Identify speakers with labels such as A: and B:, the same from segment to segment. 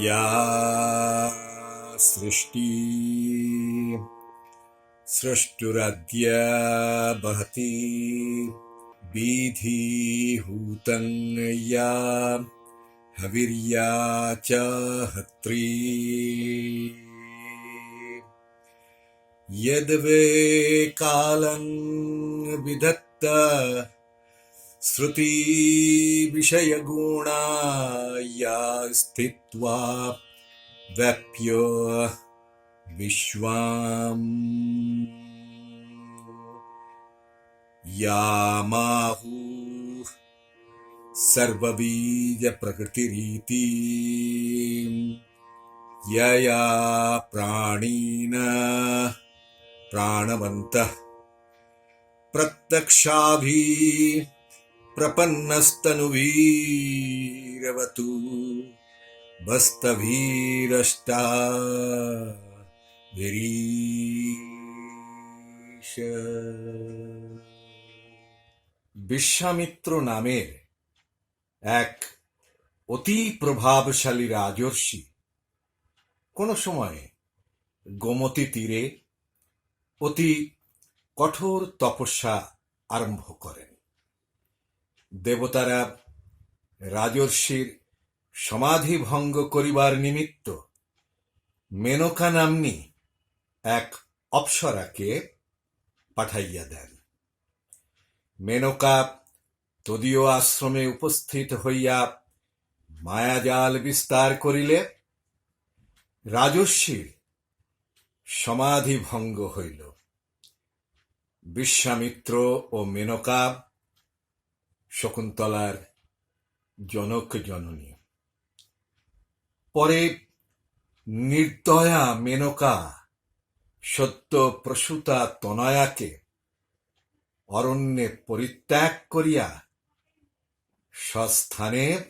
A: या सृष्टि सृष्टुरद्य बहति बीधिहूतं या हविर्या च हत्री यद्वे कालं विधत्त श्रुति विषयगुणा या स्थित्वा व्याप्य विश्वाम् यामाहुः सर्वबीज प्रकृतिरीति यया प्राणिन प्राणवन्तः प्रत्यक्षाभि प्रपन्नस्तनुवीरवतु बस्तभीरष्टा विरीश। বিশ্বামিত্র নামের এক অতি প্রভাবশালী রাজর্ষি কোন সময় গোমতী তীরে অতি কঠোর তপস্যা আরম্ভ করেন। দেবতারা রাজর্ষির সমাধি ভঙ্গ করিবার নিমিত্ত মেনকা নাম্নী এক অপ্সরাকে পাঠাইয়া দেন। মেনকা তদীয় আশ্রমে উপস্থিত হইয়া মায়াজাল বিস্তার করিলে রাজর্ষির সমাধি ভঙ্গ হইল। বিশ্বামিত্র ও মেনকা শকুন্তলার জনক জননী। পরে নির্দয়া মেনকা সত্য প্রসূতা তনয়াকে অরণ্যে পরিত্যাগ করিয়া স্বস্থানে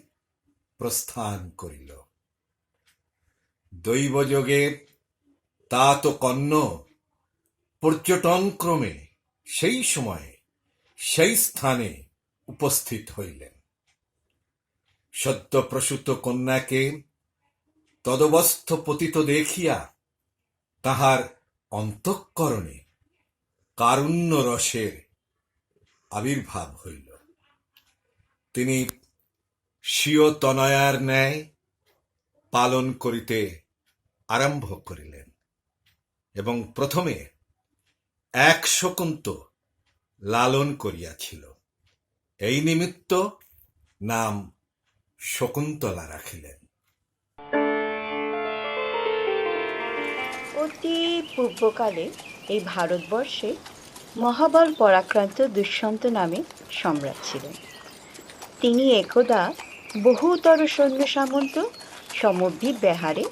A: প্রস্থান করিল। দৈবযোগে তাত কন্য পর্যটনক্রমে সেই সময়ে সেই স্থানে উপস্থিত হইলেন। সদ্য প্রসূত কন্যাকে তদবস্থ পতিত দেখিয়া তাহার অন্তঃকরণে কারুণ্য রসের আবির্ভাব হইল। তিনি স্বীয় তনয়ার ন্যায় পালন করিতে আরম্ভ করিলেন এবং প্রথমে এক শকুন্ত লালন করিয়াছিল। এই নিমিত্ত নাম শকুন্তলা রাখিলেন।
B: অতি পূর্বকালে এই ভারতবর্ষে মহাবল পরাক্রান্ত দুষ্যন্ত নামে সম্রাট ছিলেন। তিনি একদা বহুতর সৈন্য সামন্ত সমভি বেহারে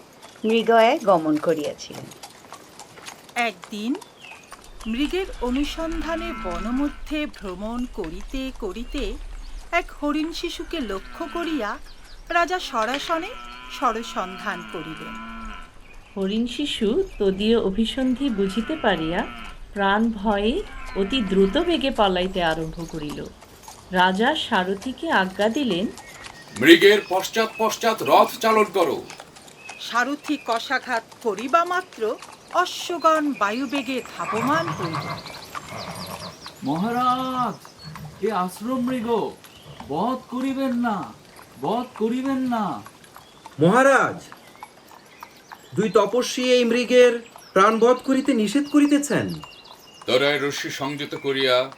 B: মৃগয়ায় গমন করিয়াছিলেন।
C: একদিন মৃগের অনুসন্ধানে বনমধ্যে ভ্রমণ করিতে করিতে এক হরিণ শিশুকে লক্ষ্য করিয়া রাজা সরাসনে সরসন্ধান করিলেন।
D: হরিণ শিশু তদীয় অভিসন্ধি বুঝিতে পারিয়া প্রাণ ভয়ে অতি দ্রুত বেগে পালাইতে আরম্ভ করিল। রাজা সারথীকে আজ্ঞা দিলেন,
E: মৃগের পশ্চাৎ পশ্চাৎ রথ চালন করো।
C: সারথি কষাঘাত করিবা মাত্র অশ্বগণ বায়ুবেগে ধাবমান হইল।
F: মহারাজ, এ আশ্রম মৃগ, বধ করিবেন না, বধ করিবেন না।
G: মহারাজ, দুই তপস্বী এই মৃগের প্রাণবধ করিতে নিষেধ করিতেছেন।
E: তরায় রশ্মি সংযত করিয়া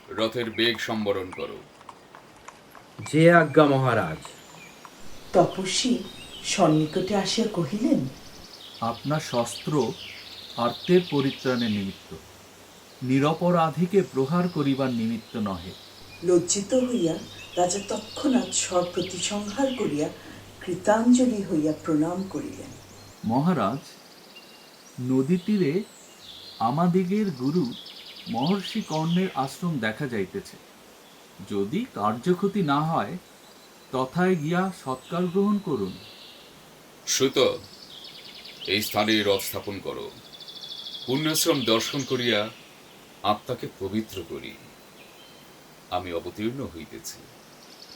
E: রথের বেগ সম্বরণ করো।
G: যে আজ্ঞা মহারাজ।
H: তপস্বী সন্নিকটে আসিয়া কহিলেন,
F: আপনার শস্ত্র আর্তের পরিত্রাণের নিমিত্ত, নিরপরাধীকে প্রহার করিবার নিমিত্ত নহে।
H: লজ্জিত হইয়া রাজা তৎক্ষণাৎ সর্বপ্রতি সংহার করিয়া কৃতাঞ্জলি হইয়া প্রণাম করিলেন।
F: মহারাজ, নদী তীরে আমাদিগের গুরু মহর্ষি কর্ণের আশ্রম দেখা যাইতেছে। যদি কার্যক্ষতি না হয় তথায় গিয়া সৎকার গ্রহণ করুন।
E: সুত, এই স্থানে রথ স্থাপন করো। পুণ্যাশ্রম দর্শন করিয়া আত্মাকে পবিত্র করি। আমি অবতীর্ণ হইতেছি।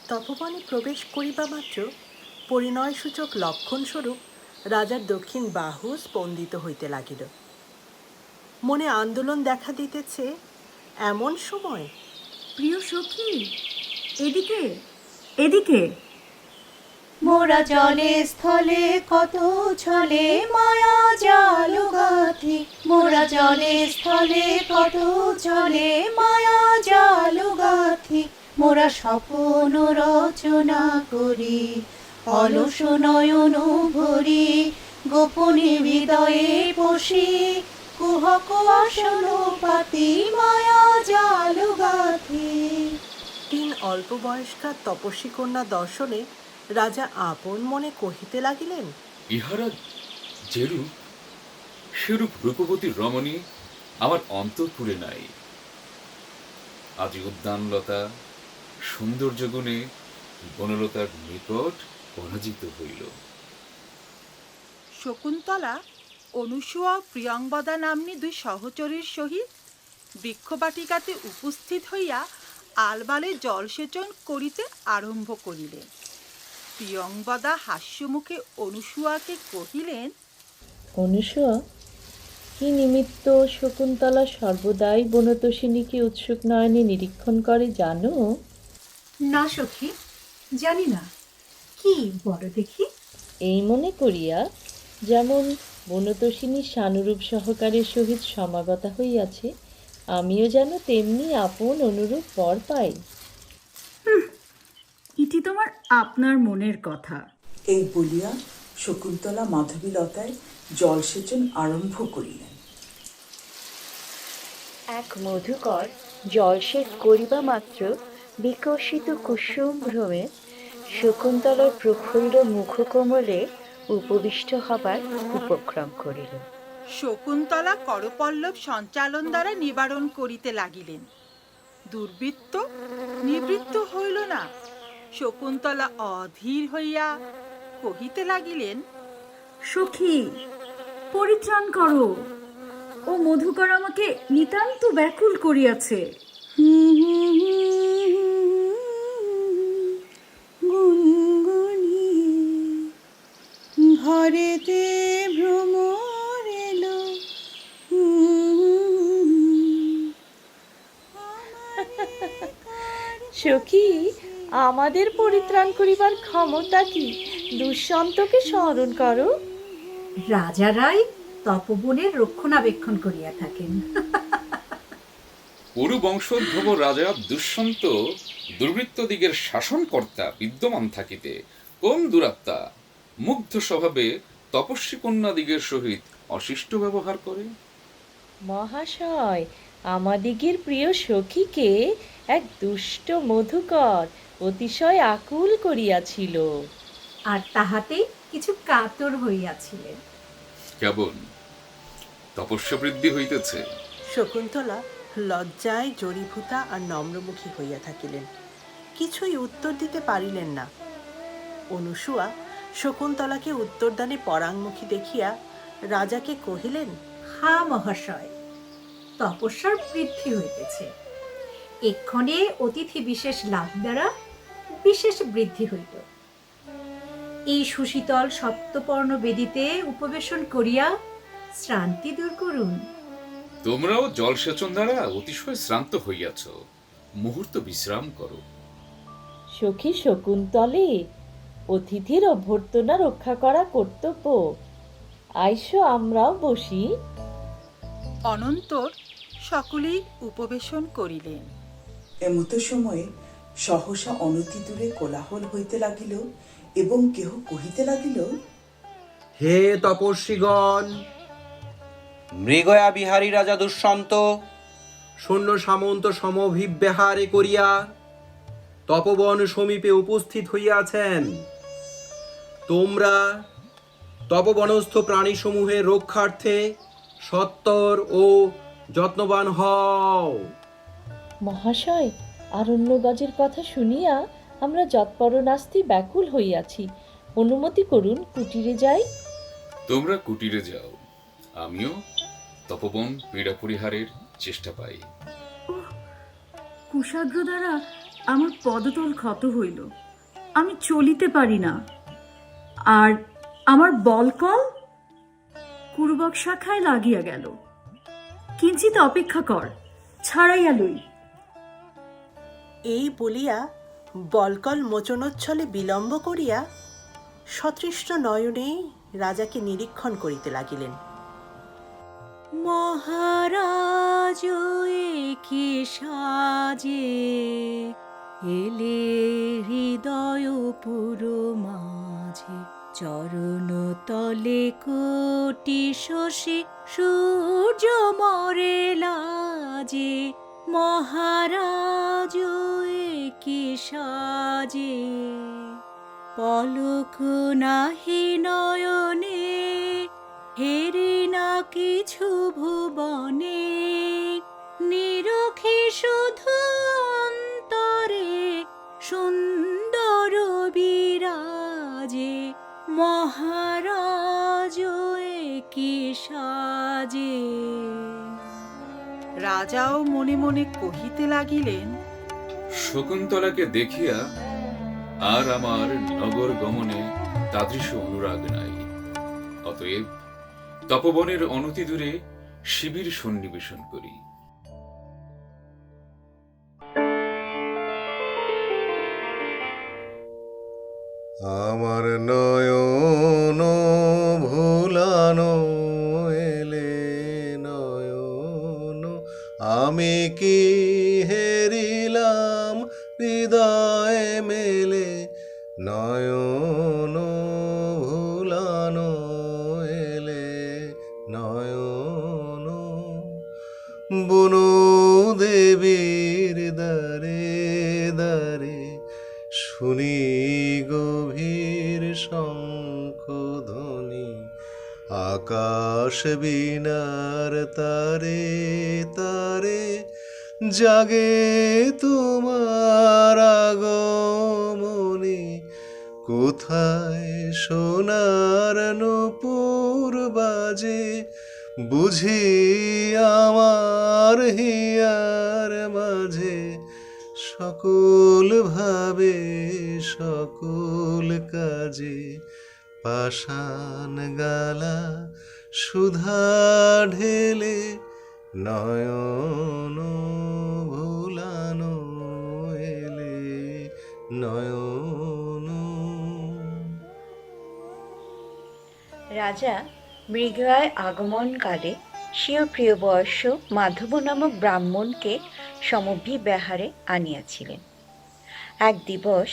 I: তপবনে প্রবেশ করিবা মাত্র পরিণয়সূচক লক্ষণস্বরূপ রাজার দক্ষিণ বাহু স্পন্দিত হইতে লাগিল। মনে আন্দোলন দেখা দিতেছে এমন সময়
B: প্রিয় সখী, এদিকে এদিকে।
J: মোরা জলে স্থলে কত ছলে মায়া জাল গাথি, মোরা জলে স্থলে কত ছলে মায়া জাল গাথি, মোরা স্বপ্ন রচনা করি অলস নয়ন ভরি, গোপনে হৃদয়ে বসি কুহক আসন পাতি মায়া জাল গাথি।
I: 3 অল্প বয়স্কা তপস্বী কন্যা দর্শনে রাজা আপন মনে কহিতে লাগিলেন,
E: ইহারা যেরূপ সেরূপ রূপবতী রমণী আমার অন্তঃপুরে নাই। আজ উদ্যানলতা সৌন্দর্য গুণে বনলতার নিকট পরাজিত হইল।
C: শকুন্তলা অনুসূয়া প্রিয়ংবদা নাম্নী 2 সহচরীর সহিত বৃক্ষবাটিকাতে উপস্থিত হইয়া আলবালে জলসেচন করিতে আরম্ভ করিলেন। প্রিয়ংবদা হাস্যমুখে অনুসূয়াকে কহিলেন,
D: অনুসূয়া, কি নিমিত্ত শকুন্তলা সর্বদাই বনতোষিনীকে উৎসুক নয়নে নিরীক্ষণ করে জানো?
J: না সখী, জানি না, কি বড় দেখি।
D: এই মনে করিয়া যেমন বনতোষিনী সানুরূপ সহকারের সহিত সমাগতা হইয়াছে, আমিও যেন তেমনি আপন অনুরূপ বর পাই।
B: ইতি তোমার আপনার মনের কথা।
H: এই বলিয়া শকুন্তলা মাধবীলতায় জলসেচন আরম্ভ করিলেন।
B: এক মধুকর জলসেচ করিবা মাত্র বিকশিত কুসুম ভ্রমে শকুন্তলার প্রফুল্ল মুখকমলে উপবিষ্ট হবার উপক্রম করিল।
C: শকুন্তলা করপল্লব সঞ্চালন দ্বারা নিবারণ করিতে লাগিলেন। দুর্বৃত্ত নিবৃত্ত হইল না। শকুন্তলা অধীর হইয়া কহিতে লাগিলেন,
B: সখী, পরিত্রাণ করো, ও মধুকর আমাকে নিতান্ত ব্যাকুল করিয়াছে।
J: ঘরেতে ভ্রমর এলো,
D: সখী, আমাদের পরিত্রাণ করিবার ক্ষমতা কি? দুষ্যন্তকে স্মরণ করো।
J: রাজারাই তপবনের রক্ষণাবেক্ষণ করিয়া থাকেন।
E: পুরু বংশোদ্ভব রাজা দুষ্যন্ত দুর্বৃত্তদিগের শাসনকর্তা বিদ্যমান থাকিতে কোন দুরাত্মা মুগ্ধ স্বভাবে তপস্বী কন্যাদিগের সহিত অশিষ্ট ব্যবহার করে?
D: মহাশয়, আমাদিগের প্রিয় সখীকে এক দুষ্ট মধুকর অতিশয় আকুল করিয়াছিল।
J: আর তাহাতে কিছু কাতর হইয়াছিলেন।
E: কেবল তপস্যা বৃদ্ধি হইতেছে।
I: শকুন্তলা লজ্জায় জড়ীভূতা আর নম্রমুখী হইয়া থাকিলেন, কিছুই উত্তর দিতে পারিলেন না। অনুসূয়া শকুন্তলাকে উত্তরদানে পরাঙ্মুখী দেখিয়া রাজাকে কহিলেন,
J: হা মহাশয়, তপস্যার বৃদ্ধি হইতেছে, এক্ষণে অতিথি বিশেষ লাভ দ্বারা বিশেষ বৃদ্ধি হইল। এই সুশীতল সপ্তপর্ণ বেদিতে উপবেশন করিয়া শ্রান্তি দূর করুন।
E: তোমরাও জলসেচন দ্বারা অতিশয় শ্রান্ত হইয়াছ, মুহূর্ত বিশ্রাম করো।
D: সখী শকুন্তলে, অতিথির অভ্যর্থনা রক্ষা করা কর্তব্য। আইসো, আমরাও বসি।
C: অনন্তর সকলেই উপবেশন করিলেন।
H: এমতো সময়ে সহসা অনতি দূরে কোলাহল হইতে লাগিল এবং কেহ কহিতে লাগিল,
G: হে তপস্বীগণ, মৃগয়া বিহারী রাজা দুষ্যন্ত সৈন্য সামন্ত সমভিব্যাহারে করিয়া তপবন সমীপে উপস্থিত হইয়াছেন। তোমরা তপবনস্থ প্রাণীসমূহের রক্ষার্থে সত্বর ও যত্নবান হও।
D: মহাশয়, আরণ্যগজের কথা শুনিয়া আমরা যৎপরণাস্তি ব্যাকুল হইয়াছি। অনুমতি করুন, কুটিরে যাই।
E: তোমরা কুটিরে যাও, আমিও তপবন পীড়া পরিহারের চেষ্টা পাই।
B: কুশাগ্র দ্বারা আমার পদতল ক্ষত হইল, আমি চলিতে পারি না। আর আমার বলকল কুরবক শাখায় লাগিয়া গেল। কিঞ্চিত অপেক্ষা কর, ছাড়াইয়া লই।
I: এই বলিয়া বলকল মোচনোচ্ছলে বিলম্ব করিয়া সতৃষ্ট নয়নে রাজাকে নিরীক্ষণ করিতে লাগিলেন।
J: মহারাজ কি সাজে এলে হৃদয় পুরো মাঝে, চরণ তলে কোটি শশী সূর্য মরে লাজে। মহারাজ কি সাজে পলক নাহি নয়নে, হেরি না কিছু ভুবনে, নিরখি শুধু অন্তরে সুন্দর বিরাজে। মহারাজ কি সাজে।
C: রাজাও মনে মনে কহিতে লাগিলেন,
E: শকুন্তলাকে দেখিয়া আর আমার নগর গমনে তাদৃশ অনুরাগ নাই। অতএব তপবনের অনতি দূরে শিবির সন্নিবেশন করি।
K: আমার নয়ন ভুলানো এলে নয়ন, আমি কি হেরিলাম হৃদয় মেলে। নয়ন ভুলানো এলে নয়ন, বনু দেবীর দ্বারে দ্বারে শুনি গভীর শঙ্খধ্বনি। আকাশ বিনার তারে তারে জাগে তোমার আগমনি। কোথায় সোনার নূপুর বাজে, বুঝি আমার হিয়ার মাঝে। সকল ভাবে সকল কাজে পাষাণ গালা সুধা ঢেলে। নয়ন ভুলানো এলে নয়ন।
B: রাজা মৃগয়ায় আগমনকালে স্বীয় প্রিয় বয়স্য মাধব নামক ব্রাহ্মণকে সমভিব্যাহারে আনিয়াছিলেন। এক দিবস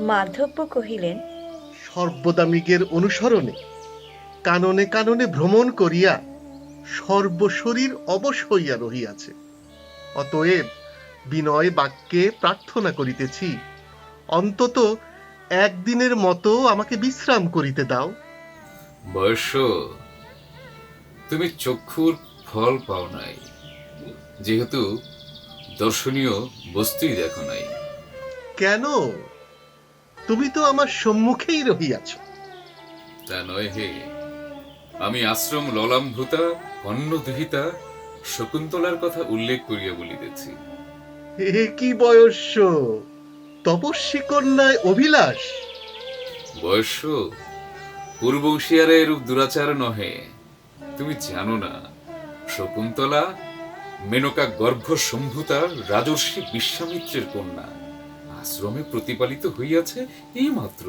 B: মাধব্য কহিলেন,
K: সর্বদা মৃগের অনুসরণে কাননে কাননে ভ্রমণ করিয়া সর্বশরীর অবশ হইয়া রহিয়াছে। অতএব বিনয় বাক্যে প্রার্থনা করিতেছি, অন্তত একদিনের মতো আমাকে বিশ্রাম করিতে দাও।
E: বয়স্য, তুমি চক্ষুর ফল পাও নাই, যেহেতু দর্শনীয় বস্তুই দেখো নাই।
K: কেন? তুমি তো আমার সম্মুখেই রহিয়াছ।
E: তা নয় হে, আমি আশ্রম ললাম্ভূতা অন্নদুহিতা শকুন্তলার কথা উল্লেখ করিয়া বলিতেছি।
K: এ কি বয়স্য, তপস্বী কন্যায় অভিলাষ।
E: বয়স্য, পূর্বংশীয়ারা এরূপ দুরাচার নহে। তুমি জানো না, শকুন্তলা মেনকা গর্ভ সম্ভূতা রাজর্ষি বিশ্বামিত্রের কন্যা, আশ্রমে প্রতিপালিত হইয়াছে এই মাত্র।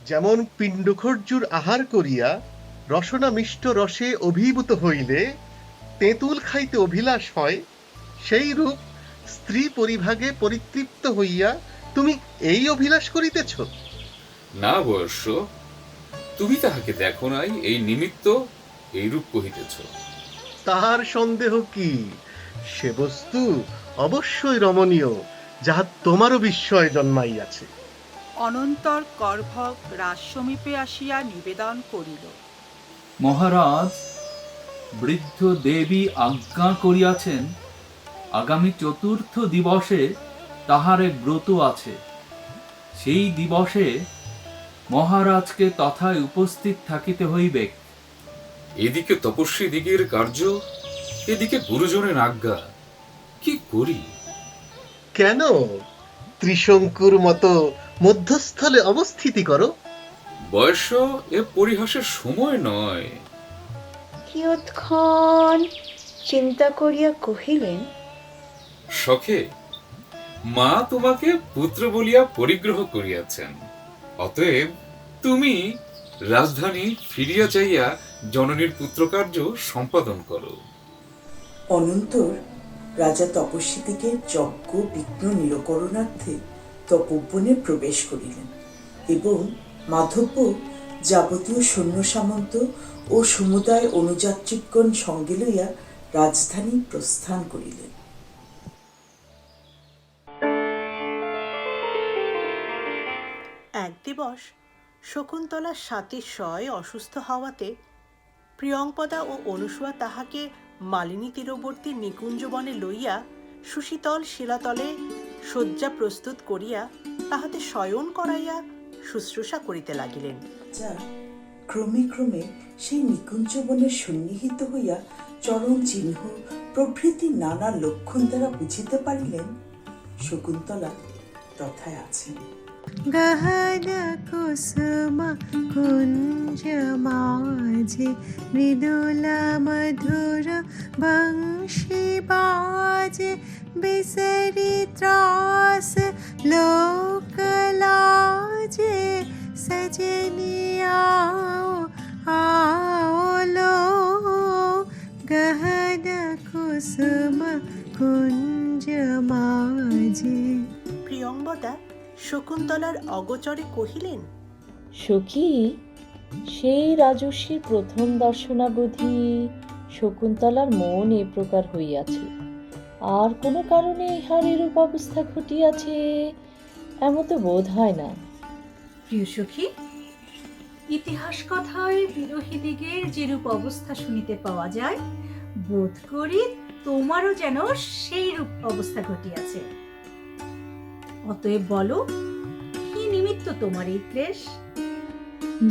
K: যেমন পিণ্ডখর্জুর আহার করিয়া রসনা মিষ্ট রসে অভিভূত হইলে তেঁতুল খাইতে অভিলাষ হয়, সেই রূপ স্ত্রী পরিভাগে পরিতৃপ্ত হইয়া তুমি এই অভিলাষ করিতেছ।
E: না বয়স্য, তুমি তাহাকে দেখো নাই, এই নিমিত্ত এইরূপ কহিতেছ।
K: তাহার সন্দেহ কি? সে বস্তু অবশ্যই রমণীয়, যাহা তোমারও বিস্ময় জন্মাইয়াছে।
C: অনন্তর করভক রাজ সমীপে আসিয়া নিবেদন করিল,
F: মহারাজ, বৃদ্ধ দেবী আজ্ঞা করিয়াছেন, আগামী চতুর্থ দিবসে তাহার এক ব্রত আছে। সেই দিবসে মহারাজকে তথায় উপস্থিত থাকিতে হইবে।
E: এদিকে তপস্বী দিগের কার্য, এদিকে গুরুজনের আজ্ঞা, কি করি?
K: কেন? ত্রিশঙ্কুর মতো মধ্যস্থলে অবস্থিতি করো।
E: বয়স এ পরিহাসের সময় নয়।
B: কিয়ৎক্ষণ চিন্তা করিয়া কহিলেন,
E: সখে, মা তোমাকে পুত্র বলিয়া পরিগ্রহ করিয়াছেন, অতএব তুমি রাজধানী ফিরিয়া যাইয়া জননীর পুত্রকার্য সম্পাদন করো।
H: অনন্তর রাজা তপস্বীদিকে যজ্ঞ বিঘ্ন নিরকরণার্থে তপোবনে প্রবেশ করিলেন এবং মাধব্য যাবতীয় সৈন্য সামন্ত ও সমুদায় অনুযাত্রিকগণ সঙ্গে লইয়া রাজধানী প্রস্থান করিলেন।
I: এক দিবস শকুন্তলার সাতিশয় অসুস্থ হওয়াতে প্রিয়ংপদা ও অনুসূয়া তাহাকে মালিনী তীরবর্তী নিকুঞ্জবনে লইয়া সুশীতল শিলাতলে শয্যা প্রস্তুত করিয়া তাহাতে শয়ন করাইয়া শুশ্রূষা করিতে লাগিলেন।
H: যা ক্রমে ক্রমে সেই নিকুঞ্জবনের সন্নিহিত হইয়া চরণ চিহ্ন প্রভৃতি নানা লক্ষণ দ্বারা বুঝিতে পারিলেন শকুন্তলা তথায় আছেন।
J: গহন কুসুম কুঞ্জ মাঝে মৃদুল মধুর বংশী বাজে বিসরি ত্রাস লোক লাজে সজনি आओ आओ लो গহন কুসুম কুঞ্জ মাঝে।
I: প্রিয়ংবদা শকুন্তলার অগোচরে কহিলেন,
D: সখী, সেই রাজস্বীর প্রথম দর্শনাবধি শকুন্তলার মন এ প্রকার হইয়াছে, আর কোনো কারণে ইহার এরূপ অবস্থা ঘটিয়াছে এমন তো বোধ হয় না।
J: প্রিয় সখী, ইতিহাস কথায় বিরোহীদিগের যেরূপ অবস্থা শুনিতে পাওয়া যায়, বোধ করি তোমারও যেন সেই রূপ অবস্থা ঘটিয়াছে। অতএব বলো, কি নিমিত্ত তোমার এই ক্লেশ?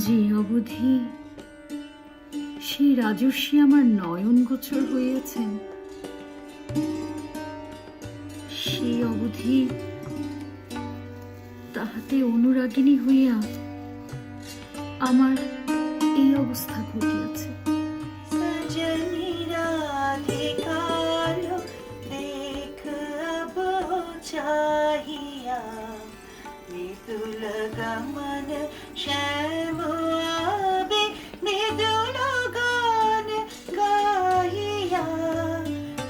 L: যে অবধি সেই রাজস্বী আমার নয়ন গোচর হইয়াছেন, সেই অবধি তাহাতে অনুরাগিনী হইয়া আমার এই অবস্থা ঘটিয়াছে।
J: সজনী রাধে কালো দেখ अब चाहिया মৃদুল গমন শ্যাম আবে মৃদুল গান গাহিয়া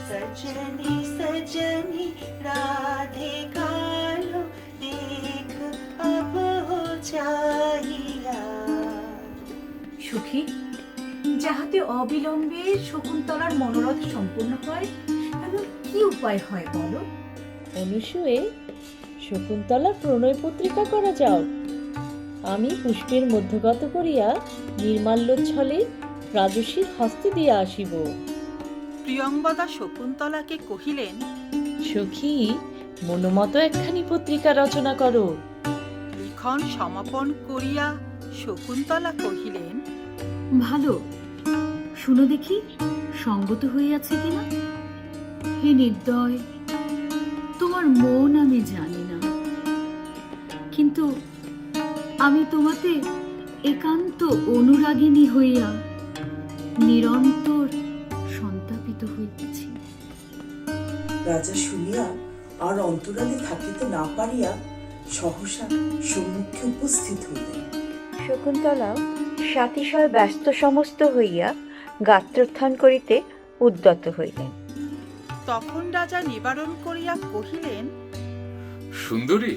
J: সজনী সজনী রাধে কালো দেখ अब चाहिया। সুখী, যাহাতে অবিলম্বে শকুন্তলার মনোরথ সম্পূর্ণ হয়, এমন কি উপায় হয় বলো?
D: অনুসূয়ে, শকুন্তলার প্রণয় পত্রিকা করা যাও। আমি পুষ্পের মধ্যগত করিয়া নির্মাল্যচ্ছলে রাজস্বীর হস্তে দিয়া আসিব।
C: প্রিয়ংবদা শকুন্তলাকে কহিলেন,
D: সখী, মনোমত একখানি পত্রিকা রচনা করো।
C: লিখন সমাপন করিয়া শকুন্তলা কহিলেন,
L: ভালো, শুনো দেখি সঙ্গত হইয়াছে কিনা। হে নির্দয়, তোমার মন আমি জানি না, কিন্তু আমি তোমাতে একান্ত অনুরাগিনী হইয়া নিরন্তর সন্তাপিত হইতেছি।
H: রাজা শুনিয়া আর অন্তরালে থাকিতে না পারিয়া সহসা সম্মুখে উপস্থিত হইলেন।
B: শকুন্তলাও সাতিশয় ব্যস্ত সমস্ত হইয়া গাত্রোত্থান করিতে উদ্যত হইলেন।
C: তখন রাজা নিবারণ করিয়া কহিলেন,
E: সুন্দরী,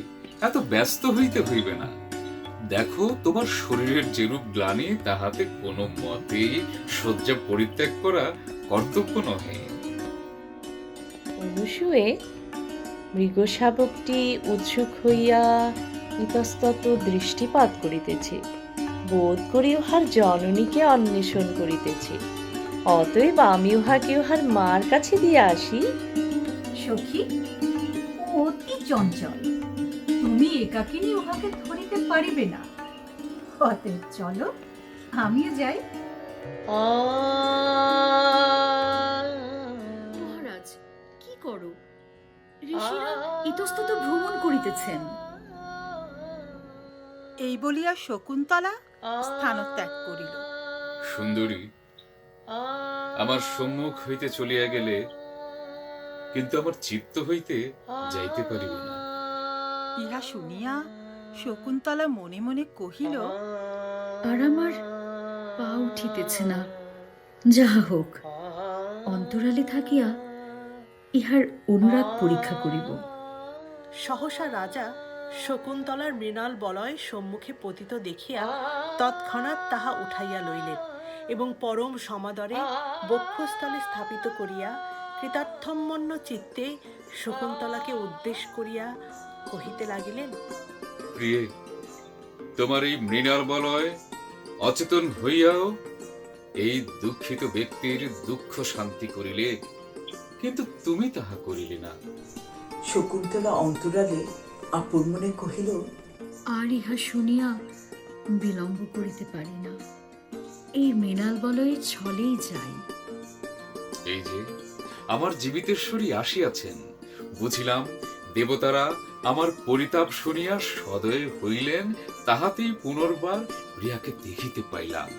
E: এত ব্যস্ত হইতে হইবে না। দেখো, তোমার শরীরের যেরূপ গ্লানি, তাহাতে কোনো মতেই শয্যা পরিত্যাগ করা কর্তব্য নহে।
D: অনুসূয়ে, মৃগশাবকটি উৎসুক হইয়া ইতস্তত দৃষ্টিপাত করিতেছে, বোধ করি উহার জননীকে অন্বেষণ করিতেছে। অতএব আমি উহাকে উহার মার কাছে দিয়ে আসি।
J: সখী, অতি চঞ্চল, তুমি একাকিনী উহাকে ধরিতে পারিবে না। অতএব চলো, আমিও যাই।
L: মহারাজ, কি করো? ঋষিরা ইতস্তত ভ্রমণ করিতেছেন।
C: এই বলিয়া শকুন্তলা স্থানত্যাগ করিল।
E: সুন্দরী আমার সম্মুখ হইতে চলিয়া গেলে, কিন্তু আমার চিত্ত হইতে যাইতে পারিবে না।
C: ইহা শুনিয়া শকুন্তলা মনে মনে কহিল,
L: আর আমার পা উঠিতেছে না। যাহা হোক, অন্তরালে থাকিয়া ইহার অনুরাগ পরীক্ষা করিব।
I: সহসা রাজা শকুন্তলার মৃণাল বলয় সম্মুখে পতিত দেখিয়া তৎক্ষণাৎ তাহা উঠাইয়া লইলেন এবং পরম সমাদরে বক্ষস্থলে স্থাপিত করিয়া কৃতার্থম্মন্য চিত্তে শকুন্তলাকে উদ্দেশ করিয়া কহিতে লাগিলেন,
E: প্রিয়ে, তোমার এই মৃণাল বলয় অচেতন হইয়াও এই দুঃখিত ব্যক্তির দুঃখ শান্তি করিলে, কিন্তু তুমি তাহা করিলে না।
H: শকুন্তলা অন্তরালে আপন মনে কহিল,
L: আর ইহা শুনিয়া বিলম্ব করিতে পারি না। এই মৃণাল বলয়ে ছলেই যাই।
E: এই যে আমার জীবিতেশ্বরী আসিয়াছেন, বুঝিলাম দেবতারা আমার পরিতাপ শুনিয়া সদয় হইলেন, তাহাতেই পুনর্বার প্রিয়াকে দেখিতে পাইলাম।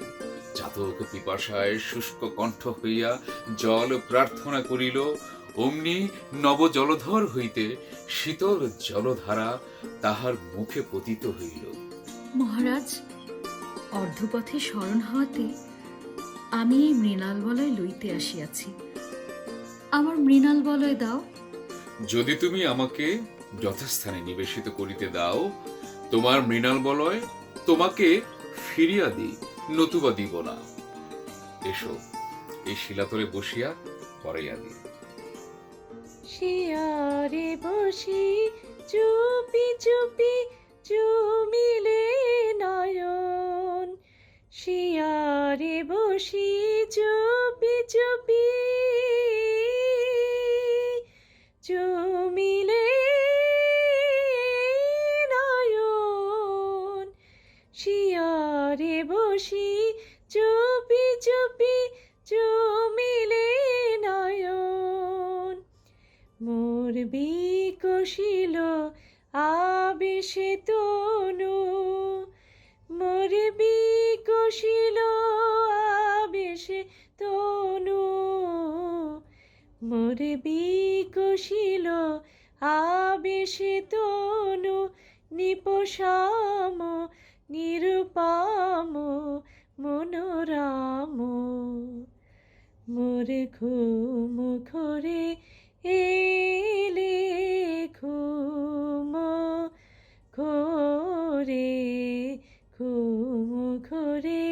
E: জাতক পিপাসায় শুষ্ক কণ্ঠ হইয়া জল প্রার্থনা করিল, অমনি নব জলধর হইতে শীতল জলধারা তাহার মুখে পতিত হইল।
L: মহারাজ, অর্ধপথে স্মরণ হওয়াতে আমি এই মৃণাল বলয় লইতে আসিয়াছি। আমার মৃণাল বলয় দাও।
E: যদি তুমি আমাকে যথাস্থানে নিবেশিত করিতে দাও, তোমার মৃণাল বলয় তোমাকে ফিরিয়া দিই, নতুবা দিব না। এসো, এই শিলাতলে বসিয়া পড়াইয়া দিই।
D: শিয়ারে বসি চুপি চুপি চুমিলে নয়ন, শিয়ারে বসি চুপি চুপি চুমিলে নয়ন, শিয়ারে বসি চুপি চুপি চুমিলে নয়ন, মোর বিকশিল আবেশে তনু, মোর বিকশিল আবেশে তনু, মোর বিকশিল আবেশে তনু, নিপসাম নিরুপাম মনোরাম, মোর ঘুম ঘরে এলে ঘুম ঘরে, ঘুম ঘরে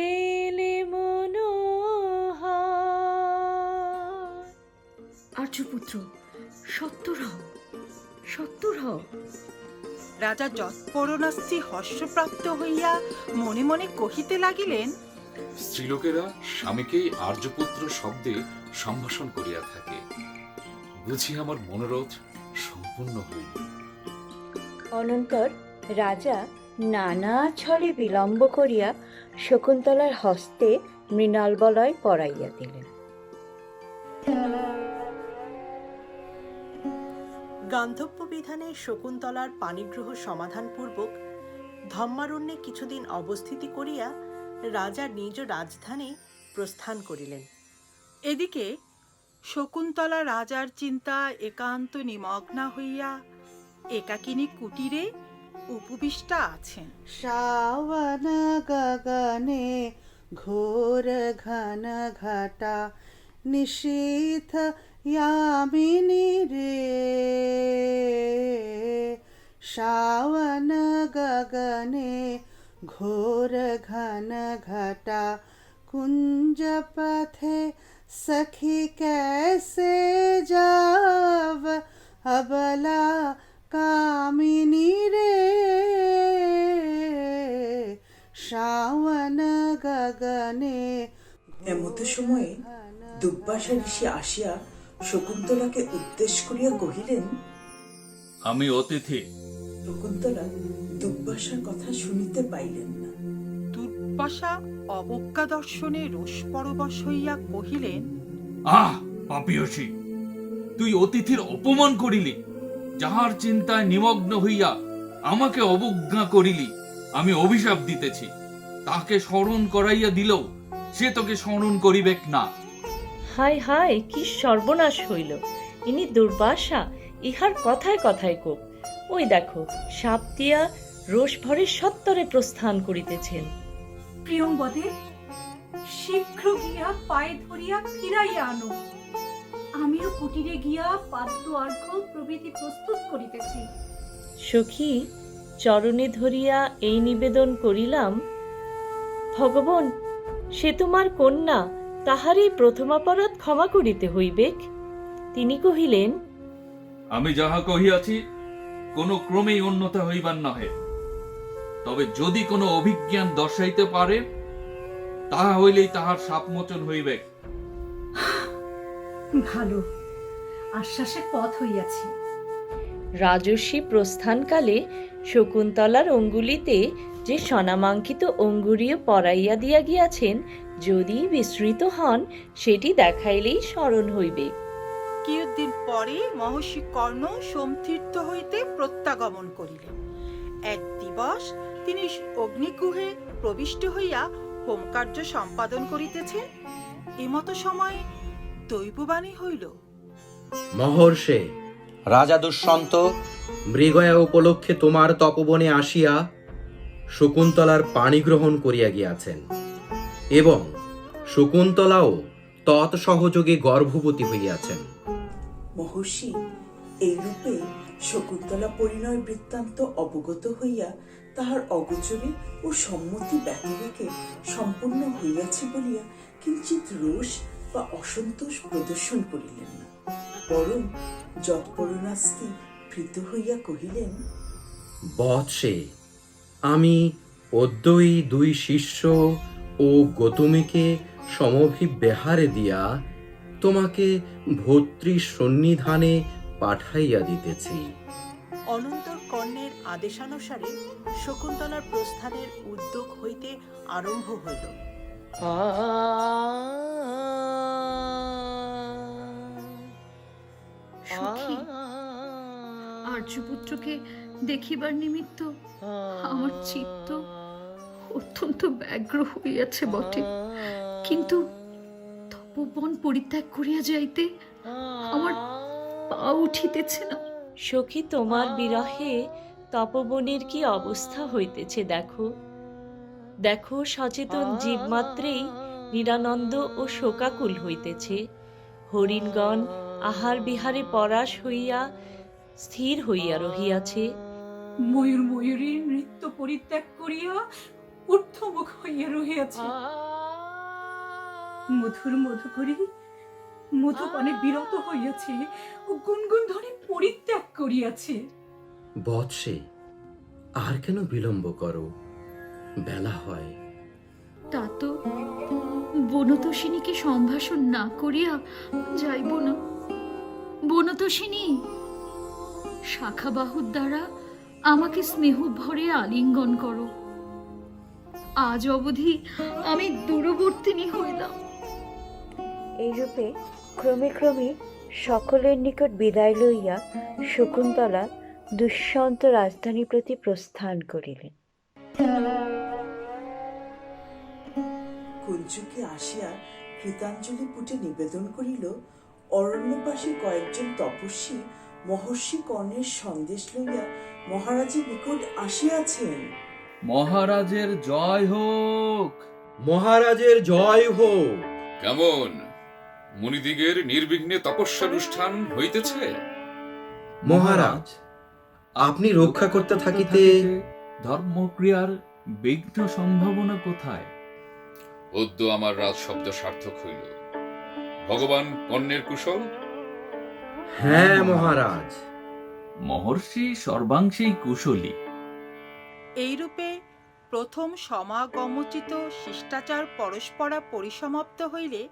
D: এলে মনোহর।
L: আর্যপুত্র, সত্তর হও, সত্তর হও।
C: রাজা যৎপরণাস্ত্রী হর্ষপ্রাপ্ত হইয়া মনে মনে কহিতে লাগিলেন,
E: স্ত্রীলোকেরা স্বামীকেই আর্যপুত্র শব্দে সম্ভাষণ করিয়া থাকে। বুঝি আমার মনোরথ সম্পূর্ণ হইল।
B: অনন্তর রাজা নানা ছলে বিলম্ব করিয়া শকুন্তলার হস্তে মৃণাল বলয় পরাইয়া দিলেন।
I: গান্ধব্য বিধানে শকুন্তলার পাণিগ্রহ সমাধানপূর্বক ধম্মারণ্যে কিছুদিন অবস্থিতি করিয়া রাজা নিজ রাজধানী প্রস্থান করিলেন।
C: এদিকে শকুন্তলা রাজার চিন্তা একান্ত নিমগ্না হইয়া একাকিনী কুটিরে উপবিষ্টা আছেন।
H: শ্রাবণ গগনে ঘোর ঘন ঘটা, নিশীথ यामिनी रे, श्रावण गगने घोर घन घटा, कुंज पथे सखी कैसे जाव, अबला कामिनी रे, श्रावण गगने। এমত সময়ে দুর্বাসা ঋষি আসিয়া শকুন্তলাকে উদ্দেশ করিয়া কহিলেন,
F: আমি অতিথি।
H: শকুন্তলা দুর্বাসার কথা শুনিতে পাইলেন না।
C: দুর্বাসা অবজ্ঞা দর্শনে রোষপরবশ হইয়া কহিলেন,
F: আহ পাপিয়সী, তুই অতিথির অপমান করিলি। যাহার চিন্তায় নিমগ্ন হইয়া আমাকে অবজ্ঞা করিলি, আমি অভিশাপ দিতেছি। তাকে স্মরণ করাইয়া দিলেও সে তোকে স্মরণ করিবেক না।
D: হায় হায়, কি সর্বনাশ হইল! ইনি দুর্বাসা, ইহার কথায় কথায় কোপ। ওই দেখো, সাপ দিয়া রোষ ভরে সত্তরে প্রস্থান করিতেছেন।
J: প্রিয়ংবদে, শীঘ্র গিয়া পায়ে ধরিয়া ফিরাইয়া আনো। আমিও কুটিরে গিয়া পাদ্য অর্ঘ্য প্রভৃতি প্রস্তুত করিতেছি।
D: সখী, চরণে ধরিয়া এই নিবেদন করিলাম, ভগবান, সে তোমার কন্যা, তাহারই প্রথমাপরাধ ক্ষমা করিতে হইবেক। তিনি কহিলেন,
F: আমি যাহা কহিয়াছি কোন ক্রমেই অন্যথা হইবার নহে। তবে যদি কোনো অভিজ্ঞান দর্শাইতে পারে, তাহা হইলেই তাহার শাপমোচন হইবে।
J: ভালো, আশ্বাসের পথ হইয়াছি।
D: রাজর্ষি প্রস্থানকালে শকুন্তলার অঙ্গুলিতে যে স্বনামাঙ্কিত অঙ্গুরীয় পরাইয়া দিয়া গিয়াছেন, যদি বিস্মৃত হন, সেটি দেখাইলেই স্মরণ হইবে।
C: কিয়দ্দিন পরে মহর্ষি কর্ণ সোমতীর্থ হইতে প্রত্যাগমন করিলেন। এক দিবস তিনি অগ্নিগুহে প্রবিষ্ট হইয়া হোমকার্য সম্পাদন করিতেছেন। এমতো সময় দৈববাণী হইল,
G: মহর্ষে, রাজা দুষ্যন্ত মৃগয়া উপলক্ষে তোমার তপবনে আসিয়া শকুন্তলার পানি গ্রহণ করিয়া গিয়াছেন, এবং শকুন্তলাও তৎসহযোগে গর্ভবতী হইয়াছেন।
H: মহর্ষি, এইরূপে শকুন্তলা পরিণয় বৃত্তান্ত অবগত হইয়া তাহার অগোচরে ও সম্মতি ব্যতিরেকে সম্পূর্ণ হইয়াছে বলিয়া কিঞ্চিত রোষ বা অসন্তোষ প্রদর্শন করিলেন না, বরং যৎপরণাস্তি প্রীত হইয়া কহিলেন,
G: বৎসে, আমি অদ্যই দুই শিষ্য ও গৌতমীকে সমভিব্যাহারে দিয়া তোমাকে ভর্তৃ সন্নিধানে পাঠাইয়া দিতেছি।
I: অনন্তর কর্ণের আদেশানুসারে শকুন্তলার প্রস্থানের উদ্যোগ হইতে আরম্ভ হইল।
L: সখী, আর্যপুত্রকে দেখিবার নিমিত্ত আমার চিত্ত অত্যন্ত ব্যগ্র হইয়াছে বটে, কিন্তু তপবন পরিত্যাগ করিয়া যাইতে আমার পা উঠিতেছে না।
D: সখী, তোমার বিরহে তপবনের কি অবস্থা হইতেছে দেখো। দেখো, সচেতন জীব মাত্রেই নিরানন্দ ও শোকাকুল হইতেছে। হরিণগণ আহার বিহারে পরাশ হইয়া স্থির হইয়া রহিয়াছে।
J: ময়ূর ময়ূরীর নৃত্য পরিত্যাগ করিয়া ঊর্ধ্বমুখ হইয়া রহিয়াছে। মধুর মধুকরী মধুপানে বিরত হইয়াছে ও গুনগুন ধ্বনি পরিত্যাগ করিয়াছে।
G: বৎসে, আর কেন বিলম্ব করো? বেলা হয়।
L: তা তো বনতোষিনীকে সম্ভাষণ না করিয়া যাইব না। বনতোষিনী, শাখাবাহুর দ্বারা আমাকে স্নেহ ভরে আলিঙ্গন করো। আজ অবধি আমি দূরবর্তিনী হইলাম।
B: এইরূপে ক্রমে ক্রমে সকলের নিকট বিদায় লইয়া শকুন্তলা দুষ্যন্ত রাজধানী প্রতি প্রস্থান করিলেন।
H: কুঞ্জকে আসিয়া কৃতাঞ্জলি পুটে নিবেদন করিল, অরণ্যবাসী কয়েকজন তপস্বী মহর্ষি কর্ণের সন্দেশ লইয়া মহারাজের নিকট আসিয়াছেন।
F: মহারাজের জয় হোক!
G: মহারাজের জয় হোক!
E: কেমন মুনিদিগের নির্বিঘ্নে তপস্যানুষ্ঠান হইতেছে?
G: মহারাজ, আপনি রক্ষা করতে থাকিতে
F: ধর্মক্রিয়ার বিঘ্ন সম্ভাবনা কোথায়?
E: অদ্য আমার রাজ শব্দ সার্থক হইল। ভগবান কর্ণের কুশল?
G: হ্যাঁ মহারাজ।
F: মহর্ষি সর্বাংশেই কুশলী।
C: এইরূপে প্রথম সমাগমোচিত শিষ্টাচার পরস্পরা পরিসমাপ্ত হইলে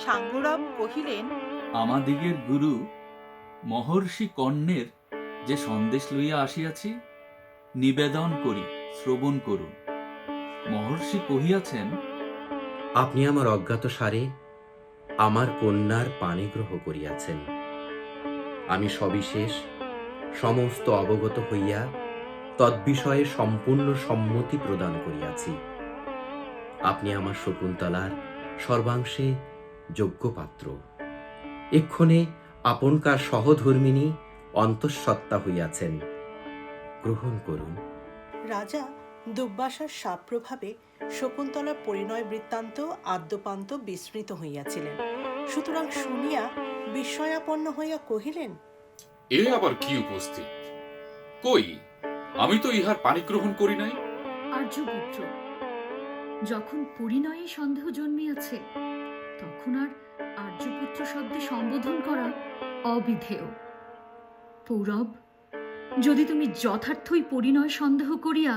C: সাঙ্গরাম কহিলেন,
F: আমাদিগের গুরু মহর্ষি কর্ণের যে সন্দেশ লইয়া আসিয়াছি, নিবেদন করি, শ্রবণ করুন। মহর্ষি কহিয়াছেন,
G: আপনি আমার অজ্ঞাত সারে আমার কন্যার পাণিগ্রহ করিয়াছেন। আমি সবিশেষ সমস্ত অবগত হইয়া তদ্বিষয়ে সম্পূর্ণ সম্মতি প্রদান করিয়াছি। আপনি আমার শকুন্তলার সর্বাংশে যোগ্য পাত্র। এক্ষণে আপনকার সহধর্মিণী অন্তঃসত্ত্বা হইয়াছেন, গ্রহণ করুন।
I: রাজা দুর্বাসার শাপ প্রভাবে শকুন্তলার পরিণয় বৃত্তান্ত আদ্যপান্ত বিস্মৃত হইয়াছিলেন। সুতরাং শুনিয়া বিস্ময়াপন্ন হইয়া কহিলেন,
E: এ আবার কি উপস্থিত? কই, আমি তো ইহার পানি গ্রহণ করি নাই।
L: আর্যপুত্র, যখন পরিণয়ে সন্দেহ জন্মিয়াছে তখন আর আর্যপুত্র শব্দে সম্বোধন করা অবিধেয়। পৌরব, যদি তুমি যথার্থই পরিণয় সন্দেহ করিয়া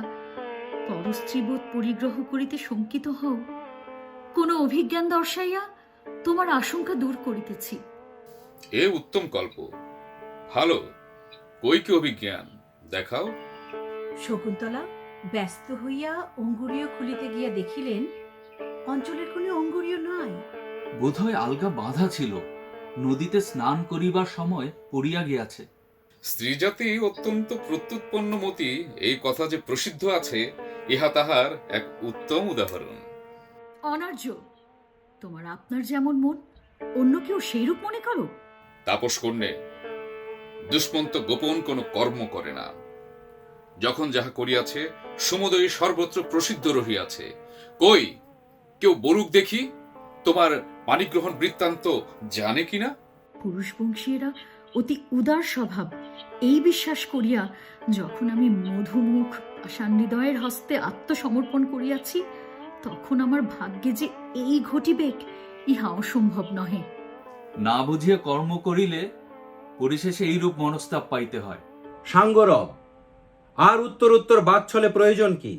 L: পরস্ত্রীবোধ পরিগ্রহ করিতে শঙ্কিত হও, কোন অভিজ্ঞান দর্শাইয়া তোমার আশঙ্কা দূর করিতেছি।
E: এ উত্তম কল্প, ভালো। কই কি অভিজ্ঞান, দেখাও।
J: শকুন্তলা ব্যস্ত হইয়া অঙ্গুরীয় খুলিতে গিয়া দেখিলেন অঞ্চলের কোনো অঙ্গুরীয় নাই।
F: বোধহয় আলগা বাঁধা ছিল, নদীতে স্নান করিবার সময় পড়িয়া গিয়াছে।
E: স্ত্রী জাতি অত্যন্ত প্রত্যুৎপন্নমতি এই কথা যে প্রসিদ্ধ আছে, ইহা তাহার এক উত্তম উদাহরণ।
L: অনার্য, তোমার আপনার যেমন মন, অন্য কেউ সেইরূপ মনে করো।
E: তাপস কন্যে, দুষ্মন্ত গোপন কোনো কর্ম করে না। যখন যাহা করিয়াছে সমুদয় সর্বত্র প্রসিদ্ধ রহিয়াছে। কই, কেউ বলুক দেখি, তোমার পানিগ্রহণ বৃত্তান্ত জানে কিনা?
L: পুরুষ বংশীয়রা অতি উদার স্বভাব, এই বিশ্বাস করিয়া যখন আমি মধুমুখ আশাহৃদয়ের হস্তে আত্মসমর্পণ করিয়াছি, তখন আমার ভাগ্যে যে এই ঘটিবেক ইহা অসম্ভব নহে।
F: না বুঝিয়া কর্ম করিলে পরিশেষে এইরূপ মনস্তাপ পাইতে হয়।
G: সাঙ্গরব, আর উত্তর বাচ্ছলে প্রয়োজন কি?